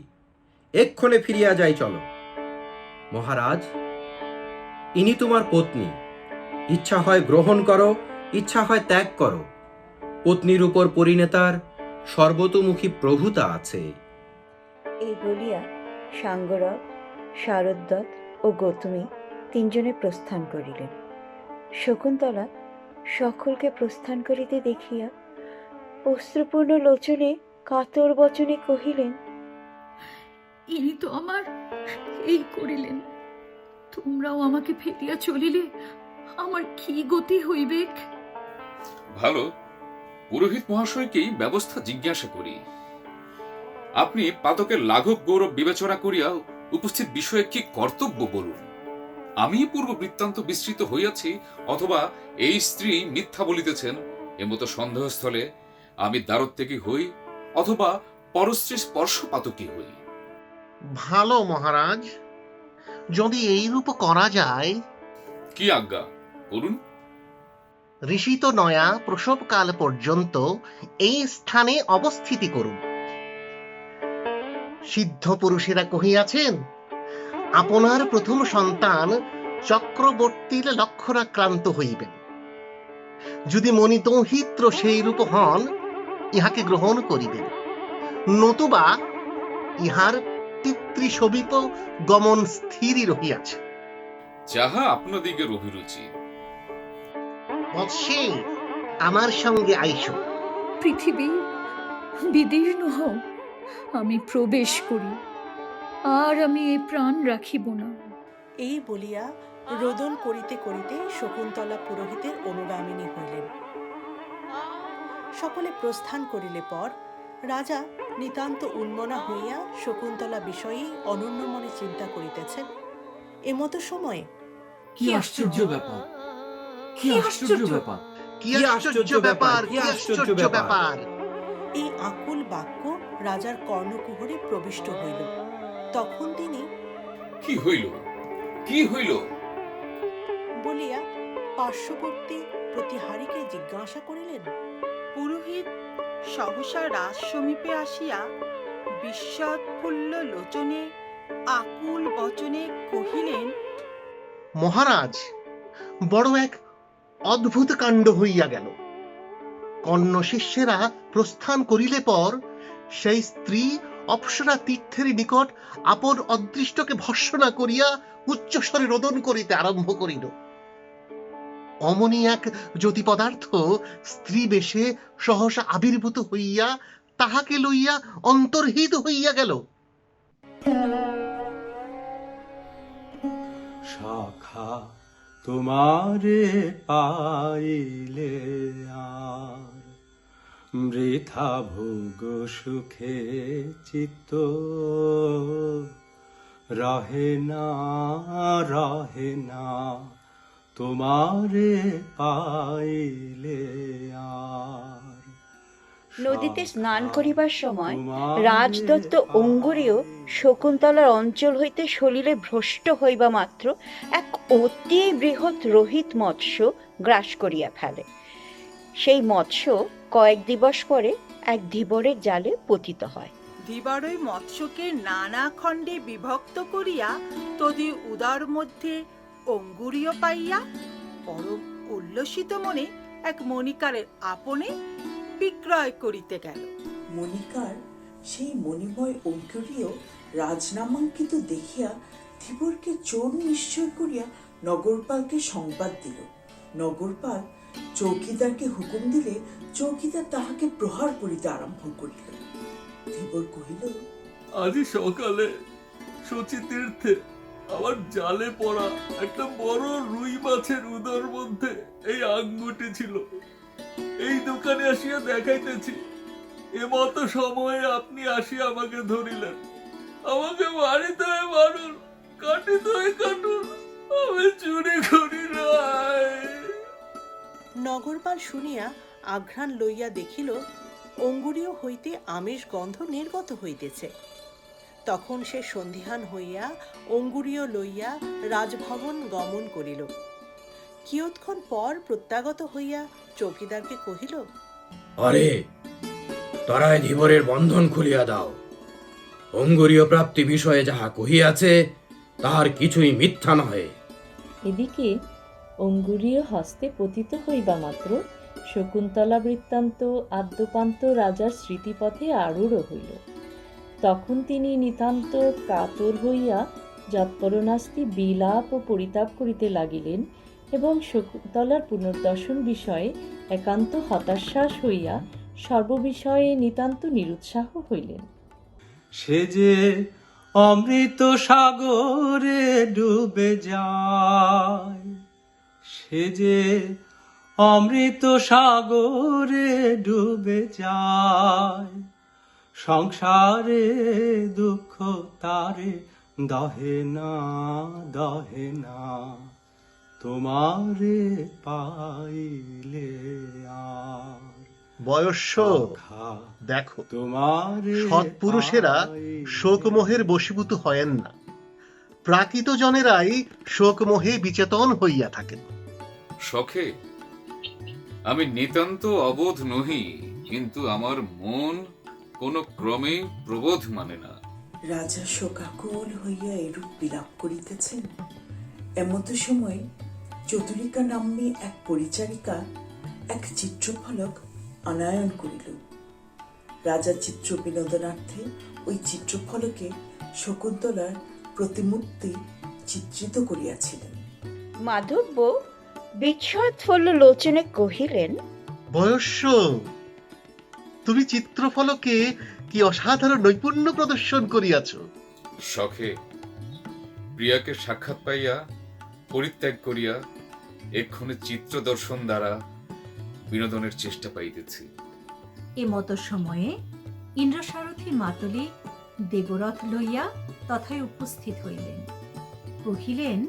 G: এক্ষণে ফিরিয়া যাই, চলো। মহারাজ, ইনি তোমার পত্নী। ইচ্ছা হয় গ্রহণ করো, ইচ্ছা হয় ত্যাগ করো। পত্নীর উপর পরিণেতার সর্বতোমুখী প্রভুতা আছে।
B: এই বলিয়া সাঙ্গরব, শারদ্বত ও গৌতমী তিনজনে প্রস্থান করিলেন। শকুন্তলা সকলকে প্রস্থান করিতে দেখিয়া অশ্রুপূর্ণ লোচনে কাতর বচনে কহিলেন,
L: ইনি তো আমার এই করিলেন, তোমরাও আমাকে ফেলিয়া চলিলে আমার কি গতি হইবেক?
E: ভালো, পুরোহিত মহাশয়কেই ব্যবস্থা জিজ্ঞাসা করি। আপনি পাতকের লাঘব গৌরব বিবেচনা করিয়া উপস্থিত বিষয়ে কি কর্তব্য বলুন। আমি পূর্ব বৃত্তান্ত বিস্তৃত হইয়াছি, অথবা এই স্ত্রী মিথ্যা বলিতেছেন এমতো সন্দেহস্থলে আমি দ্বারত্যাগী হই, অথবা পরস্ত্রী স্পর্শপাতকী হই।
K: ভালো মহারাজ, যদি এইরূপ করা যায়।
E: কি আজ্ঞা করুন।
K: ঋষিত নয়া প্রসবকাল পর্যন্ত এই স্থানে অবস্থিতি করুন। সিদ্ধ পুরুষেরা কহিয়াছেন, আপনার প্রথম সন্তান চক্রবর্তীর লক্ষণাক্রান্ত হইবেন। যদি মণিদৌহিত্র সেই রূপ হন, ইহাকে গ্রহণ করিবেন, নতুবা ইহার পিতৃশোভিত গমন স্থিরই রহিয়াছে।
E: যাহা আপনাদিগের অভিরুচি।
K: বৎসে, আমার সঙ্গে আইসো।
L: পৃথিবী বিদীর্ণ হও, আমি প্রবেশ করি, আর আমি এ প্রাণ রাখিব না।
I: এই বলিয়া রোদন করিতে করিতে শকুন্তলা পুরোহিতের অনুগামিনী হইলেন। সকলে প্রস্থান করিলে পর রাজা নিতান্ত উন্মনা হইয়া শকুন্তলা বিষয়েই অনন্য মনে চিন্তা করিতেছেন। এমতো সময়ে
F: কি আশ্চর্য ব্যাপার, কি আশ্চর্য ব্যাপার,
K: কি আশ্চর্য ব্যাপার, কি আশ্চর্য ব্যাপার!
I: এই আকুল বাক্য রাজার কর্ণকুহরে প্রবিষ্ট হইল। তখন তিনি
E: কি হইল, কি হইল
I: বলিয়া পার্শ্ববর্তী প্রতিহারীকে জিজ্ঞাসা করিলেন।
C: পুরোহিত সহসা রাজ সমীপে আসিয়া বিস্ময়োৎফুল্ল লোচনে আকুল বচনে কহিলেন,
K: মহারাজ, বড় এক অদ্ভুত কাণ্ড হইয়া গেল। কর্ণ শিষ্যেরা প্রস্থান করিলে পর সেই স্ত্রী অপ্সরা তীর্থের নিকট আপন অদৃষ্টকে ভর্ৎসনা করিয়া উচ্চস্বরে রোদন করিতে আরম্ভ করিল। অমনি এক জ্যোতি পদার্থ স্ত্রী বেশে সহসা আবির্ভূত হইয়া তাহাকে লইয়া অন্তর্হিত হইয়া গেল।
M: শাখা তোমারে পাইলে আর বৃথা ভোগ সুখে চিত্ত রহে না তোমারে পাইলে আর।
B: নদীতে স্নান করিবার সময় রাজদত্ত অঙ্গুরীয় শকুন্তলার অঞ্চল হইতে সলিলে ভ্রষ্ট হইবা মাত্র এক অতি বৃহৎ রোহিত মৎস্য গ্রাস করিয়া ফেলে। সেই মৎস্য কয়েক দিবস পরে এক ধীবরের জালে পতিত হয়।
C: ধীবরই মৎস্যকে নানা খণ্ডে বিভক্ত করিয়া তদি উদার মধ্যে অঙ্গুরীয় পাইয়া পরম উল্লসিত মনে এক মণিকারের আপনে বিক্রয় করিতে গেল।
H: মণিকার সেই মণিময় অঙ্কুরীয় রাজনামাঙ্কিত দেখিয়া ধীবরকে চোর নিশ্চয় করিয়া নগরপালকে সংবাদ দিল। নগরপাল চৌকিদারকে হুকুম দিলে চৌকিদার তাহাকে প্রহার করিতে আরম্ভ করিল। ধীবর কহিল,
F: আজ সকালে শচীতীর্থে আমার জালে পড়া একটা বড় রুই মাছের উদর মধ্যে এই আঙ্গুটি ছিল। এই দোকানে আসিয়া দেখাইতেছি, এমতো সময়ে আপনি আসিয়া আমাকে ধরিলেন। আমাকে মারিতে হয় মারুন, কাটিতে হয় কাটুন, আমি চুরি করি নাই।
I: নগরপাল শুনিয়া আঘ্রাণ লইয়া দেখিল অঙ্গুরীয় হইতে আমিষ গন্ধ নির্গত হইতেছে। তখন সে সন্ধিহান হইয়া অঙ্গুরীয় লইয়া রাজভবন গমন করিল। কিয়ৎক্ষণ পর প্রত্যাগত হইয়া চৌকিদারকে কহিল,
G: আরে তারাই ধীবরের বন্ধন খুলিয়া দাও। অঙ্গুরীয় প্রাপ্তি বিষয়ে যাহা কহিয়াছে তাহার কিছুই মিথ্যা নহে।
D: এদিকে অঙ্গুরীয় হস্তে পতিত হইবা মাত্র শকুন্তলা বৃত্তান্ত আদ্যপান্ত রাজার স্মৃতিপথে আরূঢ় হইল। তখন তিনি নিতান্ত কাতর হইয়া যৎপরনাস্তি বিলাপ ও পরিতাপ করিতে লাগিলেন এবং শকুন্তলার পুনর্দর্শন বিষয়ে একান্ত হতাশ্বাস হইয়া সর্ববিষয়ে নিতান্ত নিরুৎসাহ হইলেন।
M: সে যে অমৃত সাগরে ডুবে যায়, সে যে অমৃত সাগরে ডুবে যায়, সংসারে দুঃখ তারে দহে না তোমারে পাইলে আর।
K: বয়স্য, দেখো
M: তোমারে
K: সৎপুরুষেরা শোকমোহের বশীভূত হয়েন না, প্রাকৃত জনেরাই শোকমোহে বিচেতন হইয়া থাকেন।
E: শখে আমি নিতান্ত অবোধ নহি, কিন্তু আমার মন কোনো ক্রমে প্রবোধ মানে না।
H: রাজা শোকাকুল হইয়া এরূপ বিলাপ করিতেছেন। এমত সময় চতুরিকা নাম্নী এক পরিচারিকা এক চিত্রফলক আনায়ন করিল। রাজা চিত্র বিনোদনার্থে ওই চিত্রফলকে শকুন্তলার প্রতিমূর্তি চিত্রিত করিয়াছিলেন।
B: মাধব্য বিস্ময়োৎফুল্ল লোচনে কহিলেন,
K: বয়স্য, তুমি চিত্রফলকে কি অসাধারণ নৈপুণ্য প্রদর্শন করিয়াছ।
E: শখে প্রিয়াকে সাক্ষাৎ পাইয়া পরিত্যাগ করিয়া এক্ষণে চিত্র দর্শন দ্বারা বিনোদনের চেষ্টা পাইতেছি।
J: এমত সময়ে ইন্দ্রসারথী মাতলি দেবরথ লইয়া তথায় উপস্থিত হইলেন। কহিলেন,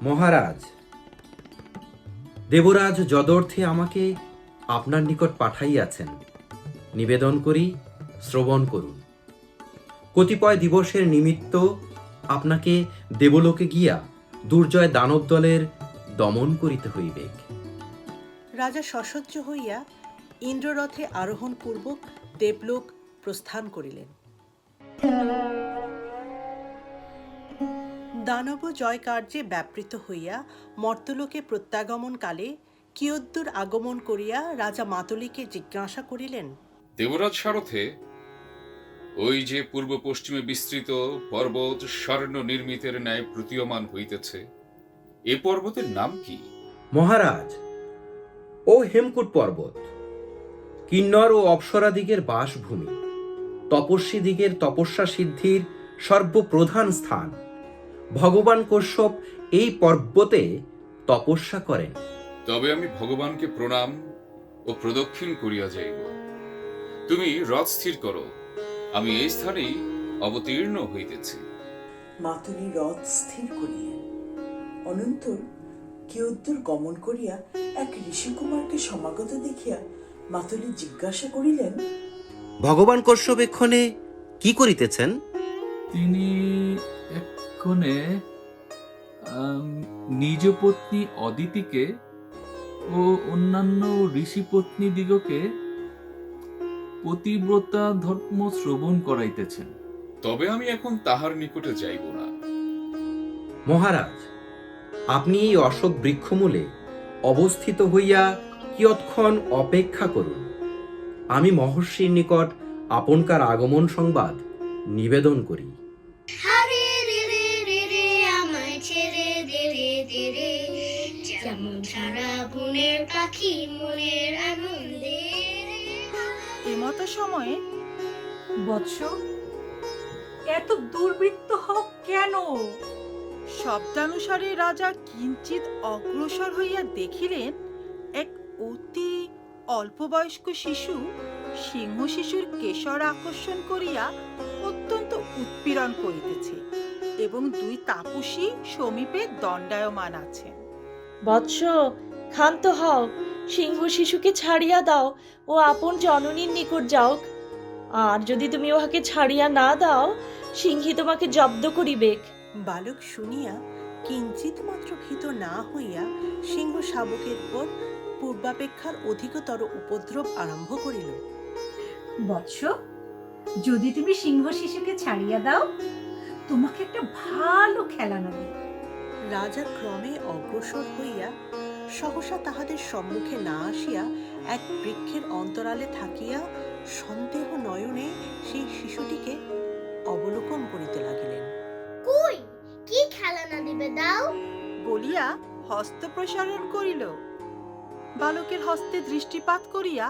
G: মহারাজ, দেবরাজ যদর্থে আমাকে আপনার নিকট পাঠাইয়াছেন। নিবেদন করি, শ্রবণ করুন। কতিপয় দিবসের নিমিত্ত আপনাকে দেবলোকে গিয়া দুর্জয় দানব দলের দমন করিতে হইবে।
I: রাজা সসজ্জ হইয়া ইন্দ্ররথে আরোহণ পূর্বক দেবলোক প্রস্থান করিলেন। দানব জয় কার্যে ব্যাপৃত হইয়া মর্তলোকে প্রত্যাগমনকালে কিয়দ্দূর আগমন করিয়া রাজা মাতলিকে জিজ্ঞাসা করিলেন,
E: দেবরাজ সারথে ওই যে পূর্ব পশ্চিমে বিস্তৃত পর্বত স্বর্ণ নির্মিতের ন্যায় প্রতীয়মান হইতেছে, এ পর্বতের নাম কি?
G: মহারাজ, ও হেমকূট পর্বত। কিন্নর ও অপ্সরাদিগের বাসভূমি, তপস্বীদিগের তপস্যা সিদ্ধির সর্বপ্রধান স্থান। ভগবান কশ্যপ এই পর্বতে তপস্যা করেন।
E: তবে আমি ভগবানকে প্রণাম ও প্রদক্ষিণ করিয়া যাইব। তুমি রথ স্থির করো, আমি এই স্থানেই অবতীর্ণ হইতেছি।
H: মাতুলি রথ স্থির করিলেন। অনন্তর কিয়দ্দূর গমন করিয়া এক ঋষিকুমারকে সমাগত দেখিয়া মাতুলি জিজ্ঞাসা করিলেন,
G: ভগবান কশ্যপ এক্ষণে কি করিতেছেন?
F: তিনি এক্ষণে নিজ পত্নী অদিতিকে ও অন্যান্য ঋষি পত্নী দিগকে পতিব্রতা ধর্ম শ্রবণ করাইতেছেন।
E: তবে আমি এখন তাহার নিকটে যাইব না।
G: মহারাজ, আপনি এই অশোক বৃক্ষমূলে অবস্থিত হইয়া কিয়ৎক্ষণ অপেক্ষা করুন। আমি মহর্ষির নিকট আপনকার আগমন সংবাদ নিবেদন করি।
C: এমতো সময়ে
J: বৎস, এত দুর্বৃত্ত হোক কেন?
C: শব্দানুসারে রাজা কিঞ্চিত অগ্রসর হইয়া দেখিলেন এক অতি অল্পবয়স্ক শিশু সিংহ শিশুর কেশর আকর্ষণ করিয়া অত্যন্ত উৎপীড়ন করিতেছে এবং দুই তাপসী সমীপে দণ্ডায়মান আছেন।
D: বৎস, ক্ষান্ত হও, সিংহ শিশুকে ছাড়িয়া দাও ও আপন জননীর নিকট যাও। আর যদি তুমি উহাকে ছাড়িয়া না দাও, সিংহী তোমাকে জব্দ করিবেক।
I: বালক শুনিয়া কিঞ্চিত মাত্র ভীত না হইয়া সিংহ শাবকের পর পূর্বাপেক্ষার অধিকতর উপদ্রব আরম্ভ করিল।
J: বৎস, যদি তুমি সিংহ শিশুকে ছাড়িয়া দাও, তোমাকে একটা ভালো খেলানো দেব।
I: রাজা ক্রমে অগ্রসর হইয়া সহসা তাহাদের সম্মুখে না আসিয়া এক বৃক্ষের অন্তরালে থাকিয়া সন্দেহ নয়নে সেই শিশুটিকে অবলোকন করিতে লাগিলেন।
N: কই, কি খেলনা দিবে দাও
C: বলিয়া হস্ত প্রসারণ করিল। বালকের হস্তে দৃষ্টিপাত করিয়া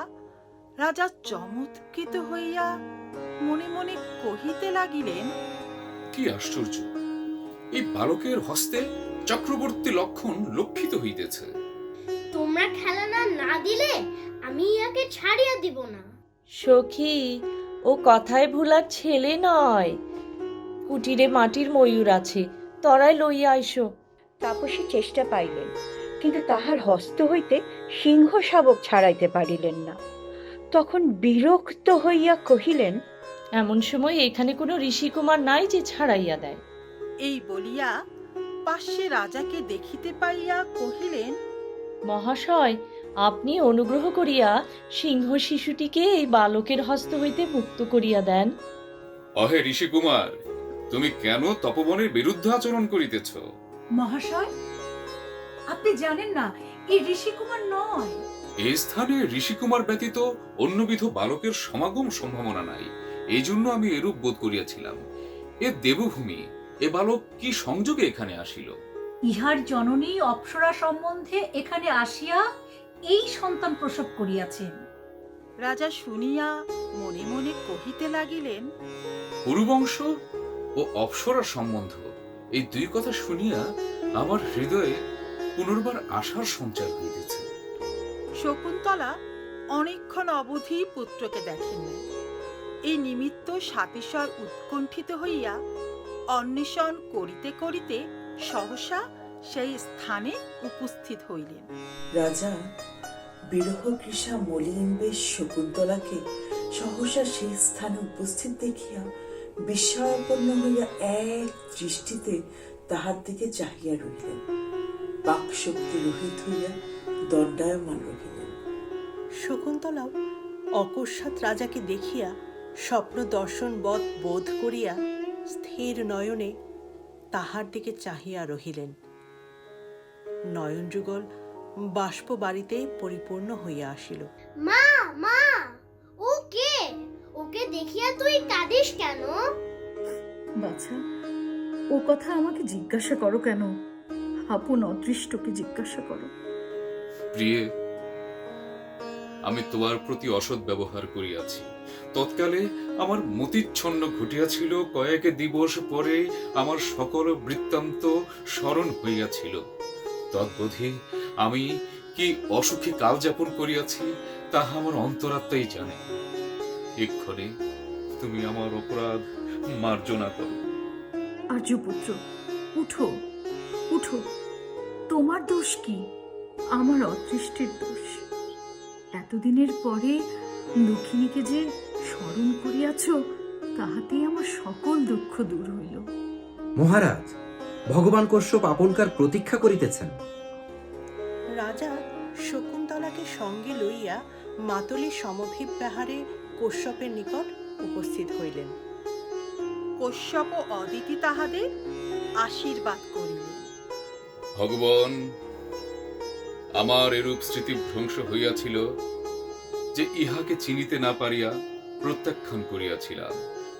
C: রাজা চমৎকৃত হইয়া মনে মনে কহিতে লাগিলেন,
E: কি আশ্চর্য! এই বালকের হস্তে চক্রবর্তী লক্ষণ লক্ষিত হইতেছে।
N: তোমরা খেলনা না দিলে আমি ইয়াকে ছাড়িয়া দিব না।
D: সখী, ও কথায় ভুলার ছেলে নয়। কুটিরে মাটির ময়ূর আছে, তরাই লইয়া আইসো।
B: তাপসী চেষ্টা পাইলেন, কিন্তু তাহার হস্ত হইতে সিংহ শাবক ছাড়াইতে পারিলেন না। তখন বিরক্ত হইয়া কহিলেন,
D: এমন সময় এখানে কোনো ঋষিকুমার নাই যে ছাড়াইয়া দেয়।
C: এই বলিয়া পার্শ্বে রাজাকে দেখিতে পাইয়া কহিলেন,
D: মহাশয়, আপনি অনুগ্রহ করিয়া সিংহ শিশুটিকে এই বালকের হস্ত হইতে মুক্ত করিয়া দেন।
E: অহে ঋষিকুমার, তুমি কেন তপবনের বিরুদ্ধে আচরণ করিতেছ?
J: মহাশয়, আপনি জানেন না এই ঋষিকুমার নয়।
E: এই স্থানে ঋষিকুমার ব্যতীত অন্যবিধ বালকের সমাগম সম্ভাবনা নাই। এই জন্য আমি এরূপ বোধ করিয়াছিলাম। এ দেবভূমি, এ বালক কি সংযোগে এখানে আসিল?
J: ইহার জননী অপ্সরা সম্বন্ধে এখানে আসিয়া এই সন্তান প্রসব করিয়াছেন।
C: রাজা শুনিয়া মনে মনে কহিতে লাগিলেন,
E: কুরুবংশ ও অপ্সরার সম্বন্ধ, এই দুই কথা শুনিয়া আমার হৃদয়ে পুনর্বার আশার সঞ্চার হইতেছে।
C: শকুন্তলা অনেকক্ষণ অবধি পুত্রকে দেখেন নাই। এই নিমিত্ত সাতিশয় উৎকণ্ঠিত হইয়া অন্বেষণ করিতে করিতে সহসা সেই স্থানে উপস্থিত হইলেন।
H: রাজা বিরহ কৃষা মলিন বেশ শকুন্তলাকে সহসা সেই স্থানে উপস্থিত দেখিয়া বিস্ময়াপন্ন হইয়া এক দৃষ্টিতে তাহার দিকে চাহিয়া রহিলেন। বাকশক্তি রহিত হইয়া দণ্ডায়মান রহিলেন।
I: শকুন্তলাও অকস্মাৎ রাজাকে দেখিয়া স্বপ্ন দর্শন বোধ করিয়া স্থির নয়নে তাহার দিকে চাহিয়া রহিলেন। নয়ন যুগল বাষ্প বাড়িতে পরিপূর্ণ হইয়া আসিল।
N: মা, মা, ও কে? ওকে দেখিয়া তুই কাঁদিস কেন?
L: বাছা, ও কথা আমাকে জিজ্ঞাসা করো কেন? আপন অদৃষ্টকে জিজ্ঞাসা করো।
E: প্রিয়ে, আমি তোমার প্রতি অসৎ ব্যবহার করিয়াছি। তৎকালে আমার মতিচ্ছন্ন ঘটিয়াছিল, কয়েক দিবস পরে আমার সকল বৃত্তান্ত স্মরণ হইয়াছিল। তদ্বোধে আমি কি অসুখী কাল যাপন করিয়াছি তাহা আমার অন্তরাত্মাই জানে। এক্ষণে তুমি আমার অপরাধ মার্জনা করো।
L: আর্যপুত্র, উঠো উঠো, তোমার দোষ কি? আমার অদৃষ্টের দোষ। এতদিনের পরে দুঃখিনীকে যে স্মরণ করিয়াছ, তাহাতেই আমার সকল দুঃখ দূর হইল।
G: মহারাজ, ভগবান কশ্যপ আপনকার প্রতীক্ষা করিতেছেন।
I: রাজা শকুন্তলাকে সঙ্গে লইয়া মাতলি সমভিপ বিহারে কশ্যপের নিকট উপস্থিত হইলেন।
C: কশ্যপ ও অদিতি তাহাদের আশীর্বাদ করিলেন।
E: ভগবান, আমার এরূপ স্মৃতিভ্রংশ হইয়াছিল যে ইহাকে চিনিতে না পারিয়া প্রত্যাখ্যান করিয়াছিলাম।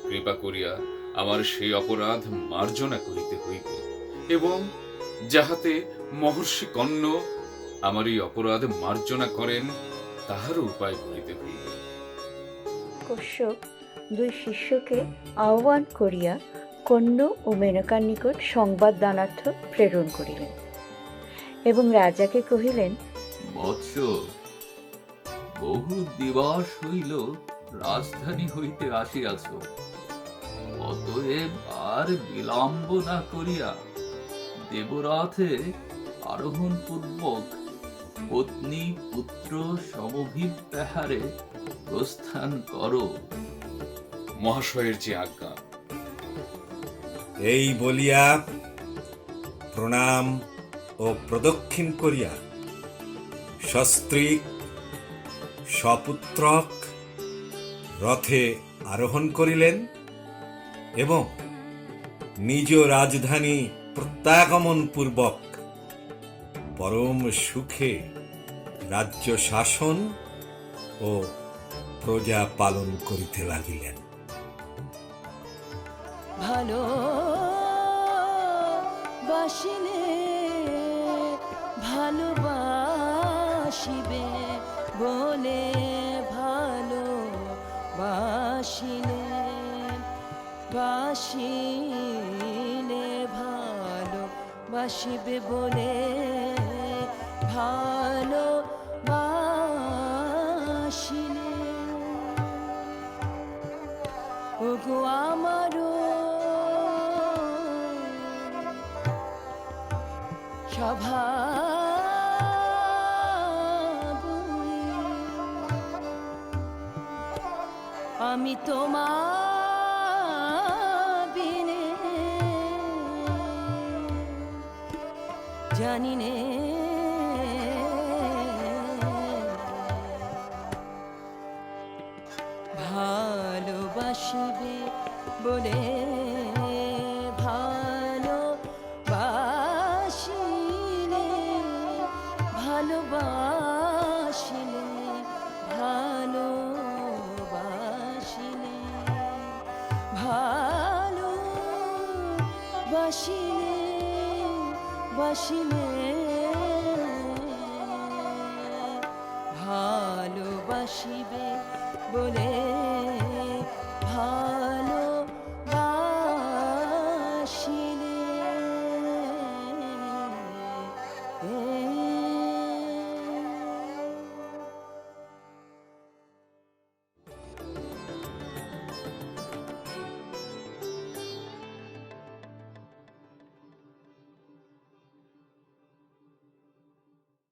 E: কৃপা করিয়া আমার সেই অপরাধ মার্জনা করিতে হইবে, এবং যাহাতে মহর্ষি কর্ণ আমার এই অপরাধ মার্জনা করেন তাহারও উপায় করিতে হইবে।
B: কশ্যপ দুই শিষ্যকে আহ্বান করিয়া কণ্য ও মেনকার নিকট সংবাদ দানার্থ প্রেরণ করিলেন এবং রাজাকে কহিলেন,
F: বৎস, বহু দিবস হইল রাজধানী হইতে আসিয়াছ, অতএব আর বিলম্ব না করিয়া দেবরথে আরোহণ পূর্বক পত্নী পুত্র সমভিপ বিহারে প্রস্থান করো।
E: মহাশয়ের যে আজ্ঞা।
A: এই বলিয়া প্রণাম ও প্রদক্ষিণ করিয়া সস্ত্রীক সপুত্রক রথে আরোহণ করিলেন এবং নিজ রাজধানী প্রত্যাগমন পূর্বক পরম সুখে রাজ্য শাসন ও প্রজা পালন করিতে লাগিলেন।
D: ভালো বাসিলে ভালোবাসিবে বলে, ভালো বাসিলে বাসিলে ভালো বাসিবে বলে, ভালো বাসিলে ওগো আমারও স্বভাব, আমি তোমার বিনে জানি নে, ভালোবাসিবে বলে, ভালোবাসিলে ভালোবাসিলে ভালোবাসিলে ভালোবাসিলে বাসিলে ভালোবাসিবে বলে, ভালোবাসিলে